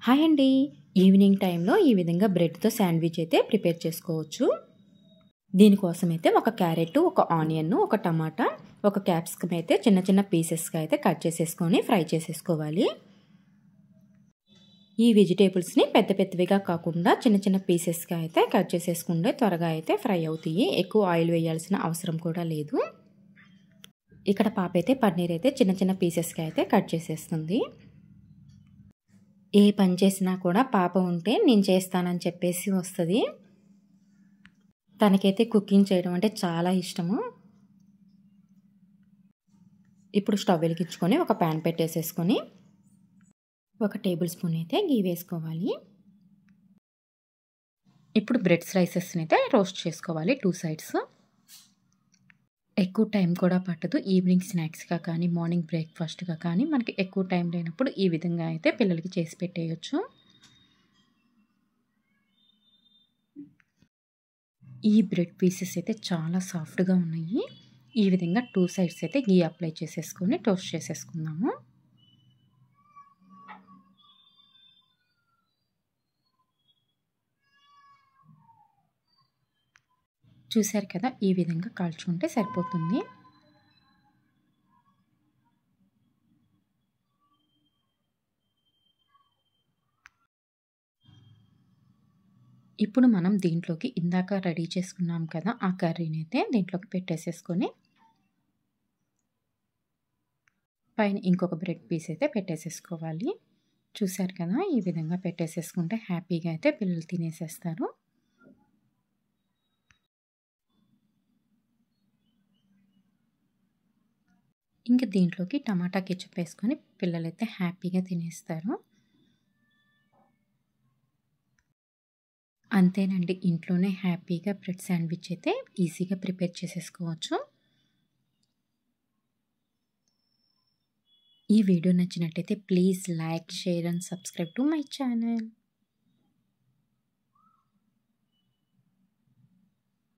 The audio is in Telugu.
హాయ్ అండి. ఈవినింగ్ టైంలో ఈ విధంగా బ్రెడ్‌తో శాండ్‌విచ్ అయితే ప్రిపేర్ చేసుకోవచ్చు. దీనికోసమైతే ఒక క్యారెట్, ఒక ఆనియన్, ఒక టమాటా, ఒక క్యాప్సికమ్ అయితే చిన్న చిన్న పీసెస్‌గా అయితే కట్ చేసేసుకొని ఫ్రై చేసేసుకోవాలి. ఈ వెజిటేబుల్స్‌ని పెద్ద పెద్దవిగా కాకుండా చిన్న చిన్న పీసెస్‌గా అయితే కట్ చేసేసుకుంటే త్వరగా అయితే ఫ్రై అవుతాయి. ఎక్కువ ఆయిల్ వేయాల్సిన అవసరం కూడా లేదు. ఇక్కడ పాప అయితే పన్నీర్ అయితే చిన్న చిన్న పీసెస్‌గా అయితే కట్ చేసేస్తుంది. ఏ పని చేసినా కూడా పాప ఉంటే నేను చేస్తానని చెప్పేసి వస్తుంది. తనకైతే కుకింగ్ చేయడం అంటే చాలా ఇష్టము. ఇప్పుడు స్టవ్ వెలిగించుకొని ఒక ప్యాన్ పెట్టేసేసుకొని 1 టేబుల్ స్పూన్ అయితే గీ వేసుకోవాలి. ఇప్పుడు బ్రెడ్ స్లైసెస్ని అయితే రోస్ట్ చేసుకోవాలి 2 సైడ్స్. ఎక్కువ టైం కూడా పట్టదు. ఈవినింగ్ స్నాక్స్‌గా కానీ, మార్నింగ్ బ్రేక్‌ఫాస్ట్‌గా కానీ మనకి ఎక్కువ టైం లేనప్పుడు ఈ విధంగా అయితే పిల్లలకి చేసి పెట్టేయొచ్చు. ఈ బ్రెడ్ పీసెస్ అయితే చాలా సాఫ్ట్‌గా ఉన్నాయి. ఈ విధంగా 2 సైడ్స్ అయితే గీ అప్లై చేసేసుకొని టోస్ట్ చేసేసుకుందాము. చూసారు కదా, ఈ విధంగా కాల్చుకుంటే సరిపోతుంది. ఇప్పుడు మనం దీంట్లోకి ఇందాక రెడీ చేసుకున్నాం కదా, ఆ కర్రీని అయితే దీంట్లోకి పెట్టేసేసుకొని పైన ఇంకొక బ్రెడ్ పీస్ అయితే పెట్టేసేసుకోవాలి. చూసారు కదా, ఈ విధంగా పెట్టేసేసుకుంటే హ్యాపీగా అయితే పిల్లలు తినేసేస్తారు. ఇంక దీంట్లోకి టమాటా కెచప్ వేసుకొని పిల్లలైతే హ్యాపీగా తినేస్తారు. అంతేనండి, ఇంట్లోనే హ్యాపీగా బ్రెడ్ శాండ్విచ్ అయితే ఈజీగా ప్రిపేర్ చేసేసుకోవచ్చు. ఈ వీడియో నచ్చినట్టయితే please like, share and subscribe to my channel.